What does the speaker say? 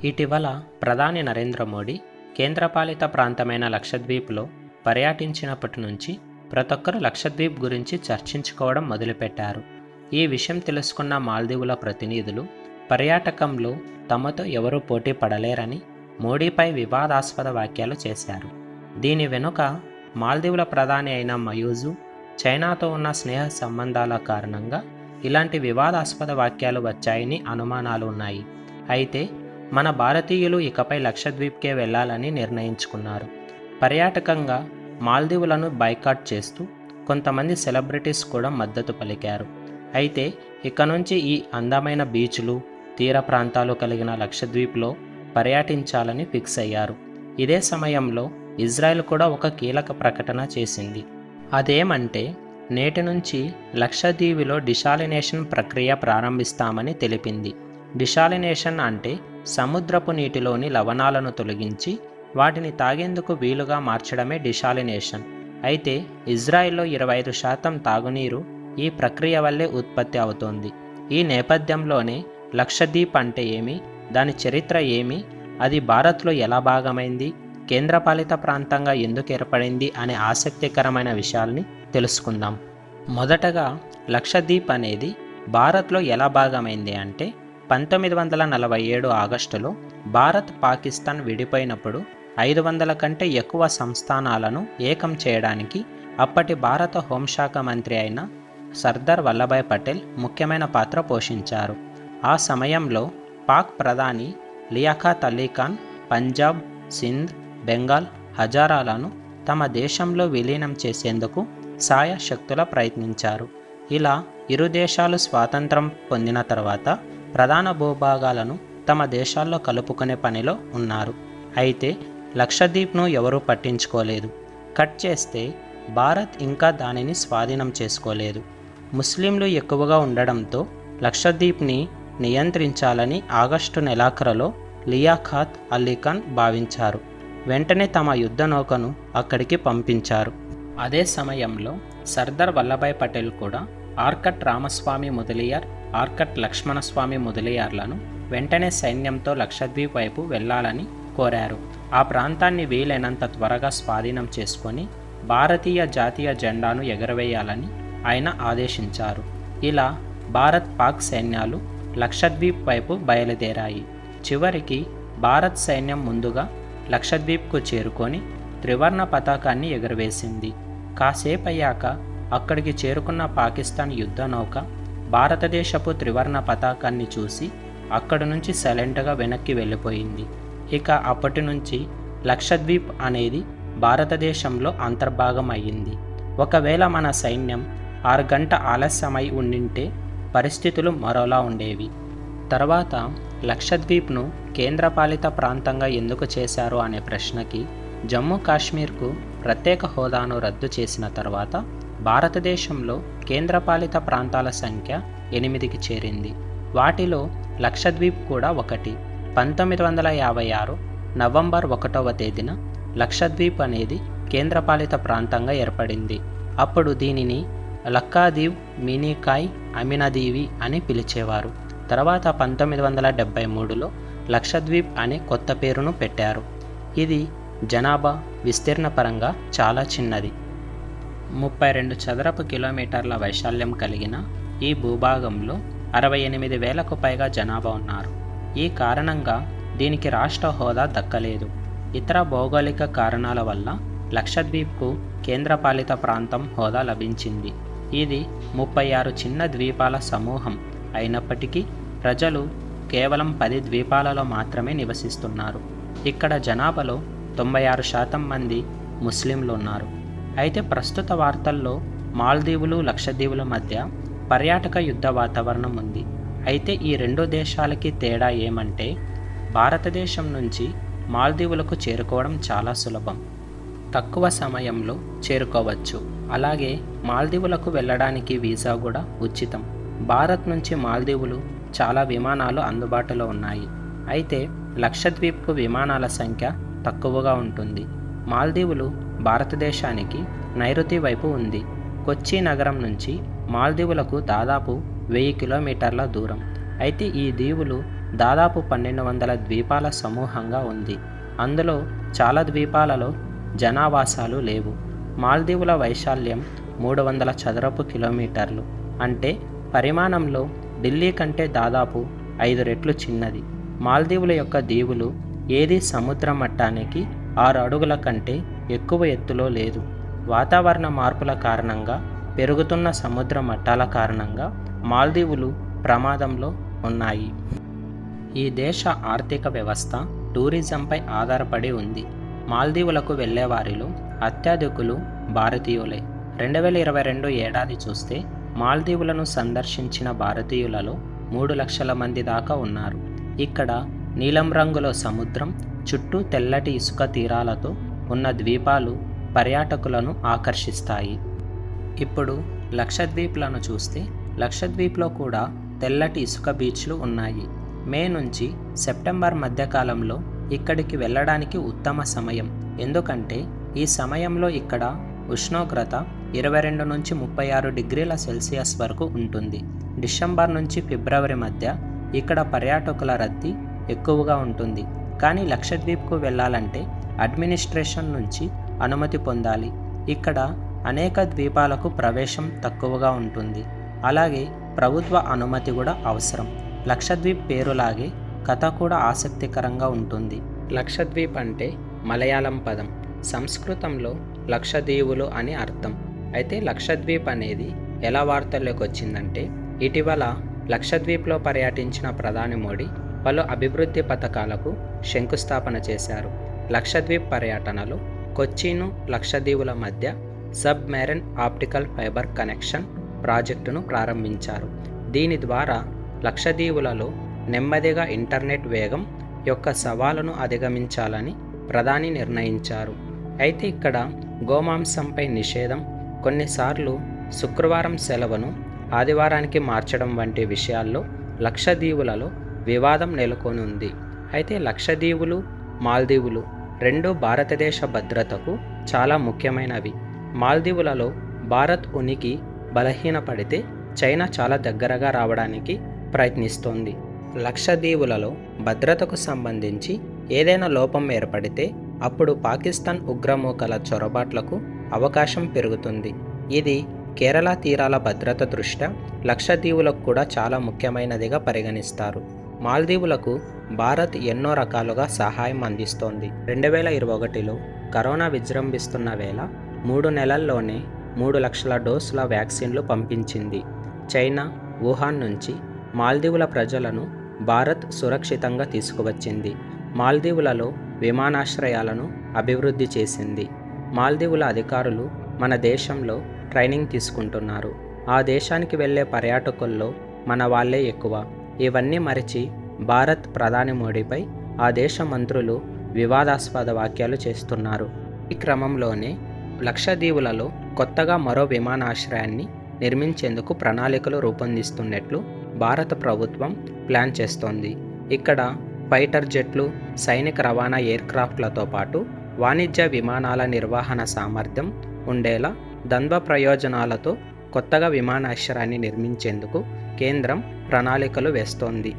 ఇటీవల ప్రధాని నరేంద్ర మోడీ కేంద్రపాలిత ప్రాంతమైన లక్షద్వీప్లో పర్యటించినప్పటి నుంచి ప్రతి ఒక్కరూ లక్షద్వీప్ గురించి చర్చించుకోవడం మొదలుపెట్టారు. ఈ విషయం తెలుసుకున్న మాల్దీవుల ప్రతినిధులు పర్యాటకంలో తమతో ఎవరూ పోటీ పడలేరని మోడీపై వివాదాస్పద వ్యాఖ్యలు చేశారు. దీని వెనుక మాల్దీవుల ప్రధాని అయిన మయూజు చైనాతో ఉన్న స్నేహ సంబంధాల కారణంగా ఇలాంటి వివాదాస్పద వ్యాఖ్యలు వచ్చాయని అనుమానాలు ఉన్నాయి. అయితే మన భారతీయులు ఇకపై లక్షద్వీప్కే వెళ్లాలని నిర్ణయించుకున్నారు. పర్యాటకంగా మాల్దీవులను బైకాట్ చేస్తూ కొంతమంది సెలబ్రిటీస్ కూడా మద్దతు పలికారు. అయితే ఇక నుంచి ఈ అందమైన బీచ్లు, తీర ప్రాంతాలు కలిగిన లక్షద్వీప్లో పర్యటించాలని ఫిక్స్ అయ్యారు. ఇదే సమయంలో ఇజ్రాయెల్ కూడా ఒక కీలక ప్రకటన చేసింది. అదేమంటే నేటి నుంచి లక్షద్వీప్లో డిశాలినేషన్ ప్రక్రియ ప్రారంభిస్తామని తెలిపింది. డిశాలినేషన్ అంటే సముద్రపు నీటిలోని లవణాలను తొలగించి వాటిని తాగేందుకు వీలుగా మార్చడమే డిశాలినేషన్. అయితే ఇజ్రాయెల్లో 25% తాగునీరు ఈ ప్రక్రియ వల్లే ఉత్పత్తి అవుతోంది. ఈ నేపథ్యంలోనే లక్షద్వీప్ అంటే ఏమి, దాని చరిత్ర ఏమి, అది భారత్లో ఎలా భాగమైంది, కేంద్రపాలిత ప్రాంతంగా ఎందుకు ఏర్పడింది అనే ఆసక్తికరమైన విషయాల్ని తెలుసుకుందాం. మొదటగా లక్షద్వీప్ అనేది భారత్లో ఎలా భాగమైంది అంటే 1947 ఆగస్టులో భారత్ పాకిస్తాన్ విడిపోయినప్పుడు 500 కంటే ఎక్కువ సంస్థానాలను ఏకం చేయడానికి అప్పటి భారత హోంశాఖ మంత్రి అయిన సర్దార్ వల్లభాయ్ పటేల్ ముఖ్యమైన పాత్ర పోషించారు. ఆ సమయంలో పాక్ ప్రధాని లియాఖత్ అలీ ఖాన్ పంజాబ్, సింధ్, బెంగాల్, హజారాలను తమ దేశంలో విలీనం చేసేందుకు సాయశక్తులా ప్రయత్నించారు. ఇలా ఇరు దేశాలు స్వాతంత్రం పొందిన తర్వాత ప్రధాన భూభాగాలను తమ దేశాల్లో కలుపుకునే పనిలో ఉన్నారు. అయితే లక్షద్వీప్ను ఎవరూ పట్టించుకోలేదు. కట్ చేస్తే భారత్ ఇంకా దానిని స్వాధీనం చేసుకోలేదు. ముస్లింలు ఎక్కువగా ఉండడంతో లక్షద్వీప్ని నియంత్రించాలని ఆగస్టు నెలాఖరులో లియాఖత్ అలీ ఖాన్ భావించారు. వెంటనే తమ యుద్ధ నౌకను అక్కడికి పంపించారు. అదే సమయంలో సర్దార్ వల్లభాయ్ పటేల్ కూడా ఆర్కట్ రామస్వామి ముదలియార్, ఆర్కట్ లక్ష్మణస్వామి ముదలియార్లను వెంటనే సైన్యంతో లక్షద్వీప్ వైపు వెళ్లాలని కోరారు. ఆ ప్రాంతాన్ని వీలైనంత త్వరగా స్వాధీనం చేసుకొని భారతీయ జాతీయ జెండాను ఎగరవేయాలని ఆయన ఆదేశించారు. ఇలా భారత్ పాక్ సైన్యాలు లక్షద్వీప్ వైపు బయలుదేరాయి. చివరికి భారత్ సైన్యం ముందుగా లక్షద్వీప్కు చేరుకొని త్రివర్ణ పతాకాన్ని ఎగురవేసింది. కాసేపయ్యాక అక్కడికి చేరుకున్న పాకిస్తాన్ యుద్ధ నౌక భారతదేశపు త్రివర్ణ పతాకాన్ని చూసి అక్కడి నుంచి సైలెంట్గా వెనక్కి వెళ్ళిపోయింది. ఇక అప్పటి నుంచి లక్షద్వీప్ అనేది భారతదేశంలో అంతర్భాగం అయ్యింది. ఒకవేళ మన సైన్యం 6 గంటల ఆలస్యమై ఉండింటే పరిస్థితులు మరోలా ఉండేవి. తర్వాత లక్షద్వీప్ను కేంద్రపాలిత ప్రాంతంగా ఎందుకు చేశారు అనే ప్రశ్నకి జమ్మూ కాశ్మీర్కు ప్రత్యేక హోదాను రద్దు చేసిన తర్వాత భారతదేశంలో కేంద్రపాలిత ప్రాంతాల సంఖ్య 8కి చేరింది. వాటిలో లక్షద్వీప్ కూడా ఒకటి. 1956 నవంబర్ 1వ తేదీన లక్షద్వీప్ అనేది కేంద్రపాలిత ప్రాంతంగా ఏర్పడింది. అప్పుడు దీనిని లక్కాదీవ్, మినీకాయ్, అమినదీవి అని పిలిచేవారు. తర్వాత 1973లో లక్షద్వీప్ అనే కొత్త పేరును పెట్టారు. ఇది జనాభా విస్తీర్ణ పరంగా చాలా చిన్నది. 32 చదరపు కిలోమీటర్ల వైశాల్యం కలిగిన ఈ భూభాగంలో 68,000కు పైగా జనాభా ఉన్నారు. ఈ కారణంగా దీనికి రాష్ట్ర హోదా దక్కలేదు. ఇతర భౌగోళిక కారణాల వల్ల లక్షద్వీప్కు కేంద్రపాలిత ప్రాంతం హోదా లభించింది. ఇది 36 చిన్న ద్వీపాల సమూహం అయినప్పటికీ ప్రజలు కేవలం 10 ద్వీపాలలో మాత్రమే నివసిస్తున్నారు. ఇక్కడ జనాభాలో 96% మంది ముస్లింలు ఉన్నారు. అయితే ప్రస్తుత వార్తల్లో మాల్దీవులు, లక్షద్వీపుల మధ్య పర్యాటక యుద్ధ వాతావరణం ఉంది. అయితే ఈ రెండు దేశాలకి తేడా ఏమంటే భారతదేశం నుంచి మాల్దీవులకు చేరుకోవడం చాలా సులభం. తక్కువ సమయంలో చేరుకోవచ్చు. అలాగే మాల్దీవులకు వెళ్ళడానికి వీసా కూడా ఉచితం. భారత్ నుంచి మాల్దీవులు చాలా విమానాలు అందుబాటులో ఉన్నాయి. అయితే లక్షద్వీప్కు విమానాల సంఖ్య తక్కువగా ఉంటుంది. మాల్దీవులు భారతదేశానికి నైరుతి వైపు ఉంది. కొచ్చి నగరం నుంచి మాల్దీవులకు దాదాపు 1000 కిలోమీటర్ల దూరం. అయితే ఈ దీవులు దాదాపు 1200 ద్వీపాల సమూహంగా ఉంది. అందులో చాలా ద్వీపాలలో జనావాసాలు లేవు. మాల్దీవుల వైశాల్యం 300 చదరపు కిలోమీటర్లు, అంటే పరిమాణంలో ఢిల్లీ కంటే దాదాపు 5 రెట్లు చిన్నది. మాల్దీవుల యొక్క దీవులు ఏదీ సముద్ర మట్టానికి 6 అడుగుల కంటే ఎక్కువ ఎత్తులో లేదు. వాతావరణ మార్పుల కారణంగా, పెరుగుతున్న సముద్ర మట్టాల కారణంగా మాల్దీవులు ప్రమాదంలో ఉన్నాయి. ఈ దేశ ఆర్థిక వ్యవస్థ టూరిజంపై ఆధారపడి ఉంది. మాల్దీవులకు వెళ్ళేవారిలో అత్యధికులు భారతీయులే. 2022 ఏడాది చూస్తే మాల్దీవులను సందర్శించిన భారతీయులలో 3 లక్షల మంది దాకా ఉన్నారు. ఇక్కడ నీలం రంగులో సముద్రం, చుట్టూ తెల్లటి ఇసుక తీరాలతో ఉన్న ద్వీపాలు పర్యాటకులను ఆకర్షిస్తాయి. ఇప్పుడు లక్షద్వీప్లను చూస్తే లక్షద్వీప్లో కూడా తెల్లటి ఇసుక బీచ్లు ఉన్నాయి. మే నుంచి సెప్టెంబర్ మధ్యకాలంలో ఇక్కడికి వెళ్ళడానికి ఉత్తమ సమయం. ఎందుకంటే ఈ సమయంలో ఇక్కడ ఉష్ణోగ్రత 22 నుంచి 36 డిగ్రీల సెల్సియస్ వరకు ఉంటుంది. డిసెంబర్ నుంచి ఫిబ్రవరి మధ్య ఇక్కడ పర్యాటకుల రద్దీ ఎక్కువగా ఉంటుంది. కానీ లక్షద్వీప్కు వెళ్ళాలంటే అడ్మినిస్ట్రేషన్ నుంచి అనుమతి పొందాలి. ఇక్కడ అనేక ద్వీపాలకు ప్రవేశం తక్కువగా ఉంటుంది. అలాగే ప్రభుత్వ అనుమతి కూడా అవసరం. లక్షద్వీప్ పేరులాగే కథ కూడా ఆసక్తికరంగా ఉంటుంది. లక్షద్వీప్ అంటే మలయాళం పదం. సంస్కృతంలో లక్షదీవులు అని అర్థం. అయితే లక్షద్వీప్ అనేది ఎలా వార్తల్లోకి వచ్చిందంటే, ఇటీవల లక్షద్వీప్లో పర్యటించిన ప్రధాని మోడీ పలు అభివృద్ధి పథకాలకు శంకుస్థాపన చేశారు. లక్షద్వీప్ పర్యటనలో కొచ్చిను లక్షదీవుల మధ్య సబ్మెరైన్ ఆప్టికల్ ఫైబర్ కనెక్షన్ ప్రాజెక్టును ప్రారంభించారు. దీని ద్వారా లక్షదీవులలో నెమ్మదిగా ఇంటర్నెట్ వేగం యొక్క సవాలును అధిగమించాలని ప్రధాని నిర్ణయించారు. అయితే ఇక్కడ గోమాంసంపై నిషేధం, కొన్నిసార్లు శుక్రవారం సెలవును ఆదివారానికి మార్చడం వంటి విషయాల్లో లక్షదీవులలో వివాదం నెలకొని ఉంది. అయితే లక్షదీవులు, మాల్దీవులు రెండూ భారతదేశ భద్రతకు చాలా ముఖ్యమైనవి. మాల్దీవులలో భారత్ ఉనికి బలహీనపడితే చైనా చాలా దగ్గరగా రావడానికి ప్రయత్నిస్తోంది. లక్షదీవులలో భద్రతకు సంబంధించి ఏదైనా లోపం ఏర్పడితే అప్పుడు పాకిస్తాన్ ఉగ్రమూకల చొరబాట్లకు అవకాశం పెరుగుతుంది. ఇది కేరళ తీరాల భద్రత దృష్ట్యా లక్షదీవులకు కూడా చాలా ముఖ్యమైనదిగా పరిగణిస్తారు. మాల్దీవులకు భారత్ ఎన్నో రకాలుగా సహాయం అందిస్తోంది. 2021లో కరోనా విజృంభిస్తున్న వేళ 3 నెలల్లోనే 3 లక్షల డోసుల వ్యాక్సిన్లు పంపించింది. చైనా వుహాన్ నుంచి మాల్దీవుల ప్రజలను భారత్ సురక్షితంగా తీసుకువచ్చింది. మాల్దీవులలో విమానాశ్రయాలను అభివృద్ధి చేసింది. మాల్దీవుల అధికారులు మన దేశంలో ట్రైనింగ్ తీసుకుంటున్నారు. ఆ దేశానికి వెళ్ళే పర్యాటకుల్లో మన వాళ్ళే ఎక్కువ. ఇవన్నీ మరిచి భారత్ ప్రధాని మోడీపై ఆ దేశ మంత్రులు వివాదాస్పద వ్యాఖ్యలు చేస్తున్నారు. ఈ క్రమంలోనే లక్షదీవులలో కొత్తగా మరో విమానాశ్రయాన్ని నిర్మించేందుకు ప్రణాళికలు రూపొందిస్తున్నట్లు భారత ప్రభుత్వం ప్లాన్ చేస్తోంది. ఇక్కడ ఫైటర్ జెట్లు, సైనిక రవాణా ఎయిర్క్రాఫ్ట్లతో పాటు వాణిజ్య విమానాల నిర్వహణ సామర్థ్యం ఉండేలా ద్వంద్వ ప్రయోజనాలతో కొత్తగా విమానాశ్రయాన్ని నిర్మించేందుకు కేంద్రం ప్రణాళికలు వేస్తోంది.